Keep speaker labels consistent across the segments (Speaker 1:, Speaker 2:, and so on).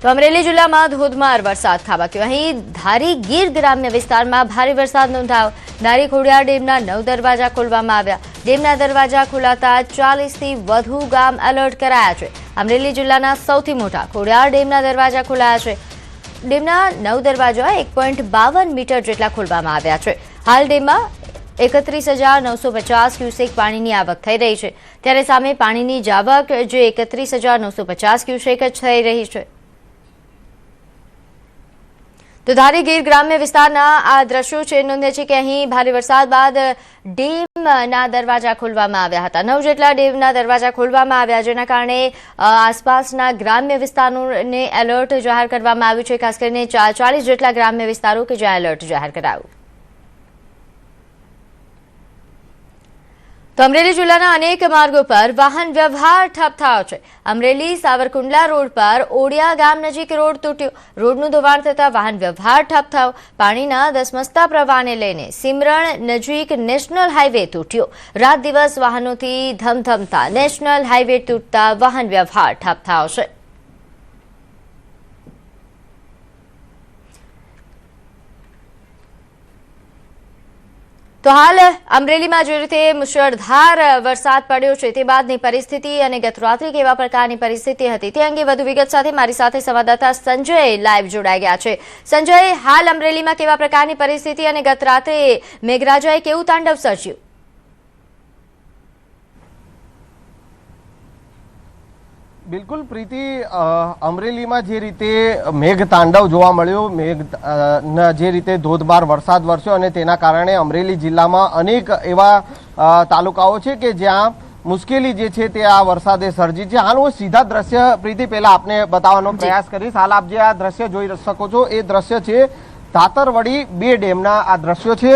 Speaker 1: તો અમરેલી જિલ્લામાં ધોધમાર વરસાદ ખાબક્યો। અહીં ધારી ગીર ગ્રામ્ય વિસ્તારમાં ભારે વરસાદ નોંધાયો। ધારી ખોડિયાર ડેમના 9 દરવાજા ખોલવામાં આવ્યા। ડેમના દરવાજા ખોલાતા 40થી વધુ ગામ એલર્ટ કરાયા છે। અમરેલી જિલ્લાના સૌથી મોટા ખોડિયાર ડેમના દરવાજા ખોલાયા છે। ડેમના 9 દરવાજા 1.52 મીટર જેટલા ખોલવામાં આવ્યા છે। હાલ ડેમમાં 31,950 ક્યુસેક પાણીની આવક થઈ રહી છે, ત્યારે સામે પાણીની જાવક જે 31,950 ક્યુસેક જ થઈ રહી છે। તો ધારી ગીર ગ્રામ્ય વિસ્તારના આ દ્રશ્યો છે। નોંધે છે કે અહીં ભારે વરસાદ બાદ ડેમના દરવાજા ખોલવામાં આવ્યા હતા। 9 જેટલા ડેમના દરવાજા ખોલવામાં આવ્યા, જેના કારણે આસપાસના ગ્રામ્ય વિસ્તારોને એલર્ટ જાહેર કરવામાં આવ્યું છે। ખાસ કરીને 40 જેટલા ગ્રામ્ય વિસ્તારો કે જ્યાં એલર્ટ જાહેર કરાયું। તો અમરેલી જિલ્લાના અનેક માર્ગો પર વાહન વ્યવહાર ઠપ થયો છે। અમરેલી સાવરકુંડલા રોડ પર ઓડિયા ગામ નજીક રોડ તૂટ્યો। રોડનું ધોવાણ થતા વાહન વ્યવહાર ઠપ થયો। પાણીના ધસમસતા પ્રવાહને લઈને સિમરણ નજીક નેશનલ હાઈવે તૂટ્યો। રાત દિવસ વાહનોથી ધમધમતા નેશનલ હાઈવે તૂટતા વાહન વ્યવહાર ઠપ થયો છે। તો હાલ અમરેલીમાં જે રીતે મુશળધાર વરસાદ પડ્યો છે તે બાદની પરિસ્થિતિ અને ગત રાત્રે કેવા પ્રકારની પરિસ્થિતિ હતી તે અંગે વધુ વિગત સાથે મારી સાથે સંવાદદાતા સંજય લાઈવ જોડાઈ ગયા છે। સંજય, હાલ અમરેલીમાં કેવા પ્રકારની પરિસ્થિતિ અને ગત રાત્રે મેઘરાજાએ કેવું તાંડવ સર્જ્યું?
Speaker 2: બિલકુલ પ્રીતિ, અમરેલીમાં જે રીતે મેઘ તાંડવ જોવા મળ્યો, જે રીતે ધોધમાર વરસાદ વરસ્યો અને તેના કારણે અમરેલી જિલ્લામાં અનેક એવા તાલુકાઓ છે કે જ્યાં મુશ્કેલી જે છે તે આ વરસાદે સર્જી છે। હાલ હું સીધા દ્રશ્ય પ્રીતિ પહેલા આપને બતાવવાનો પ્રયાસ કરીશ। હાલ આપ જે આ દ્રશ્ય જોઈ શકો છો એ દ્રશ્ય છે ધાતરવડી 2 ડેમના આ દ્રશ્યો છે।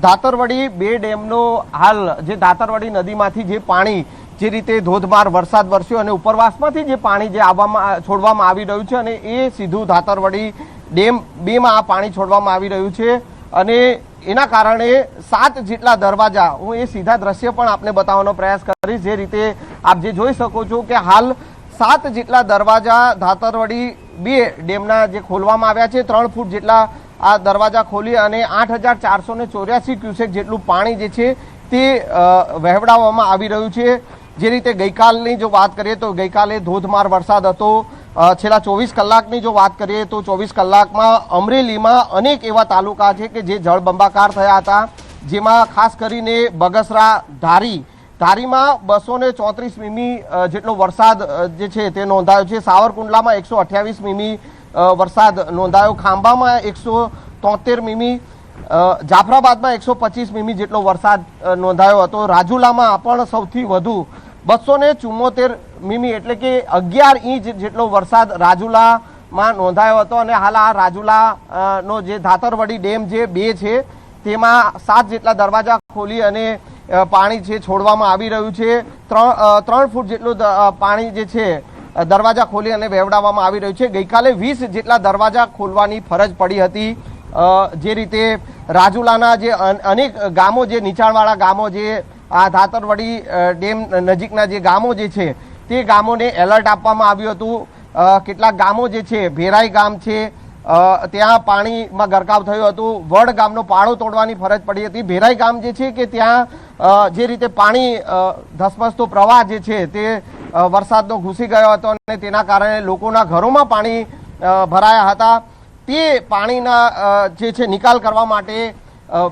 Speaker 2: ધાતરવડી 2 ડેમનો હાલ જે ધાતરવડી નદીમાંથી જે પાણી જે રીતે ધોધમાર વરસાદ વરસ્યો અને ઉપરવાસમાંથી જે પાણી જે છોડવામાં આવી રહ્યું છે અને એ સીધું ધાતરવડી ડેમ 2માં આ પાણી છોડવામાં આવી રહ્યું છે અને એના કારણે 7 જેટલા દરવાજા, હું એ સીધા દ્રશ્ય પણ આપને બતાવવાનો પ્રયાસ કરીશ। જે રીતે આપ જે જોઈ શકો છો કે હાલ 7 જેટલા દરવાજા ધાતરવડી 2 ડેમના જે ખોલવામાં આવ્યા છે। 3 ફૂટ જેટલા આ દરવાજા ખોલી અને 8,484 ક્યુસેક જેટલું પાણી જે છે તે વહેવડાવવામાં આવી રહ્યું છે। જે રીતે ગઈકાલની જો વાત કરીએ તો ગઈકાલે ધોધમાર વરસાદ હતો। છેલ્લા 24 કલાકની જો વાત કરીએ તો 24 કલાકમાં અમરેલીમાં અનેક એવા તાલુકા છે કે જે જળબંબાકાર થયા હતા, જેમાં ખાસ કરીને બગસરા, ધારીમાં 234 મીમી જેટલો વરસાદ જે છે તે નોંધાયો છે। સાવરકુંડલામાં 128 મીમી વરસાદ નોંધાયો। ખાંભામાં 173 મીમી, જાફરાબાદમાં 125 મીમી જેટલો વરસાદ નોંધાયો હતો। રાજુલામાં પણ સૌથી વધુ 274 મીમી એટલે કે 11 ઇંચ જેટલો વરસાદ રાજુલામાં નોંધાયો હતો અને હાલ આ રાજુલાનો જે ધાતરવડી ડેમ જે 2 છે તેમાં 7 જેટલા દરવાજા ખોલી અને પાણી છે છોડવામાં આવી રહ્યું છે। 3 ફૂટ જેટલું પાણી જે છે દરવાજા ખોલી અને વહેવડાવવામાં આવી રહ્યું છે। ગઈકાલે 20 જેટલા દરવાજા ખોલવાની ફરજ પડી હતી। જે રીતે રાજુલાના જે અનેક ગામો, જે નીચાણવાળા ગામો, જે આ ધાતરવડી ડેમ નજીકના જે ગામો જે છે તે ગામોને એલર્ટ આપવામાં આવ્યું હતું। કેટલાક ગામો જે છે, ભેરાઈ ગામ છે, ત્યાં પાણીમાં ગરકાવ થયું હતું। વડ ગામનો પાળો તોડવાની ફરજ પડી હતી। ભેરાઈ ગામ જે છે કે ત્યાં જે રીતે પાણી ધસમસતો પ્રવાહ જે છે તે વરસાદનો ઘૂસી ગયો હતો અને તેના કારણે લોકોના ઘરોમાં પાણી ભરાયા હતા। તે પાણીના જે છે નિકાલ કરવા માટે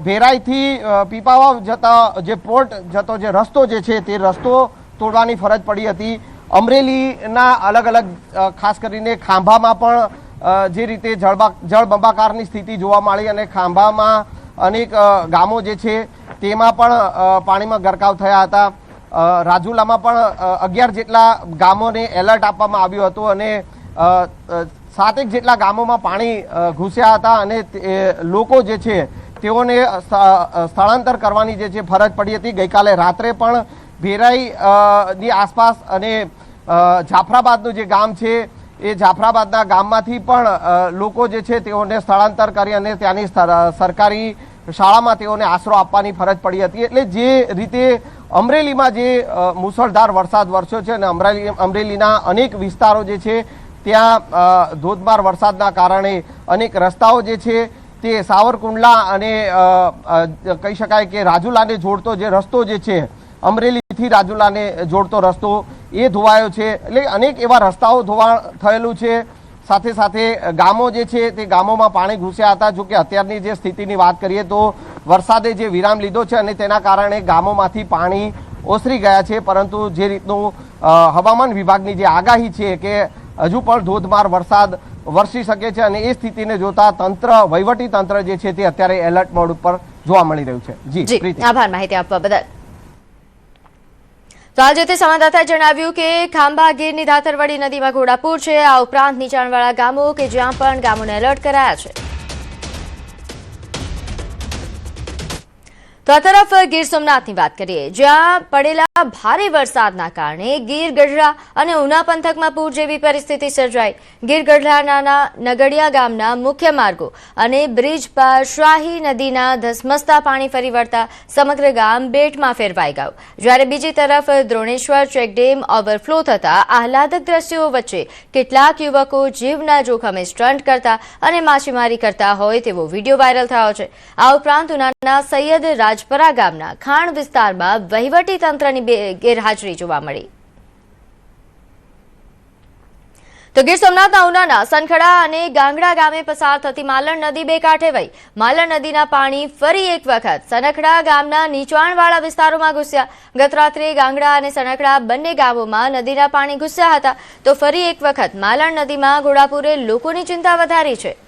Speaker 2: ભેરાઈથી પીપાવાવ જતા જે પોર્ટ જતો જે રસ્તો જે છે તે રસ્તો તોડવાની ફરજ પડી હતી। અમરેલીના અલગ અલગ ખાસ કરીને ખાંભામાં પણ જે રીતે જળબંબાકારની સ્થિતિ જોવા મળી અને ખાંભામાં અનેક ગામો જે છે તેમાં પણ પાણીમાં ગરકાવ થયા હતા। રાજુલામાં પણ 11 જેટલા ગામોને એલર્ટ આપવામાં આવ્યું હતું અને 7 જેટલા ગામોમાં પાણી ઘૂસ્યા હતા અને લોકો જે છે તેઓને સ્થળાંતર કરવાની જે છે ફરજ પડી હતી। ગઈકાલે રાત્રે પણ ભેરાઈની આસપાસ અને જાફરાબાદનું જે ગામ છે એ જાફરાબાદના ગામમાંથી પણ લોકો જે છે તેઓને સ્થળાંતર કરી અને ત્યાંની સરકારી શાળામાં તેઓને આશરો આપવાની ફરજ પડી હતી। એટલે જે રીતે અમરેલીમાં જે મુસળધાર વરસાદ વરસ્યો છે અને અમરેલીના અનેક વિસ્તારો જે છે ત્યાં ધોધમાર વરસાદના કારણે અનેક રસ્તાઓ જે છે તે સાવરકુંડલા અને કહી શકાય કે રાજુલાને જોડતો જે રસ્તો જે છે અમરેલીથી રાજુલાને જોડતો રસ્તો એ ધોવાયો છે. એટલે અનેક એવા રસ્તાઓ ધોવાણ થયેલું છે. સાથે સાથે ગામો જે છે તે ગામોમાં પાણી ઘૂસ્યા હતા. જો કે અત્યારની જે સ્થિતિની વાત કરીએ તો વરસાદે જે વિરામ લીધો છે અને તેના કારણે ગામોમાંથી પાણી ઓસરી ગયા છે. પરંતુ જે રીતનું હવામાન વિભાગની જે આગાહી છે કે હજુ પણ ધોધમાર વરસાદ વરસી શકે છે અને એ સ્થિતિને જોતા વહીવટી તંત્ર જે છે તે અત્યારે એલર્ટ મોડ ઉપર જોવા મળી રહ્યું છે.
Speaker 1: જી પ્રીતિ, આભાર માહિતી આપવા બદલ. તો આજે તે સંવાદદાતાએ જણાવ્યું કે ખાંભા ગીરની ધાતરવડી નદીમાં ઘોડાપૂર છે. આ ઉપરાંત નીચાણવાળા ગામો કે જ્યાં પણ ગામોને એલર્ટ કરાયા છે. તો આ તરફ ગીર સોમનાથની વાત કરીએ, જ્યાં પડેલા ભારે વરસાદના કારણે ગીર ગઢડા અને ઉના પંથકમાં પૂર જેવી પરિસ્થિતિ સર્જાઈ. ગીર ગઢડાના નગડિયા ગામના મુખ્ય માર્ગો અને બ્રિજ પર શાહી નદીના ધસમસતા પાણી ફરી વળતા સમગ્ર ગામ બેટમાં ફેરવાઈ ગયું. જ્યારે બીજી તરફ દ્રોણેશ્વર ચેકડેમ ઓવરફ્લો થતા આહલાદક દ્રશ્યો વચ્ચે કેટલાક યુવકો જીવના જોખમે સ્ટન્ટ કરતા અને માછીમારી કરતા હોય તેવો વિડીયો વાયરલ થયો છે. આ ઉપરાંત ઉનાના સૈયદ રાજપરા ગામના ખાણ વિસ્તારમાં વહીવટી તંત્રની ગેરહાજરી જોવા મળી. તો ગીર સોમનાથના ઉનાના સનખડા અને ગાંગડા ગામે પસાર થતી માલણ નદી બે કાંઠે વહી. માલણ નદીના પાણી ફરી એક વખત સનખડા ગામના નીચાણવાળા વિસ્તારોમાં ઘૂસ્યા. ગત રાત્રે ગાંગડા અને સનખડા બંને ગામોમાં નદીના પાણી ઘૂસ્યા હતા. તો ફરી એક વખત માલણ નદીમાં ઘોડાપૂરે લોકોની ચિંતા વધારી છે.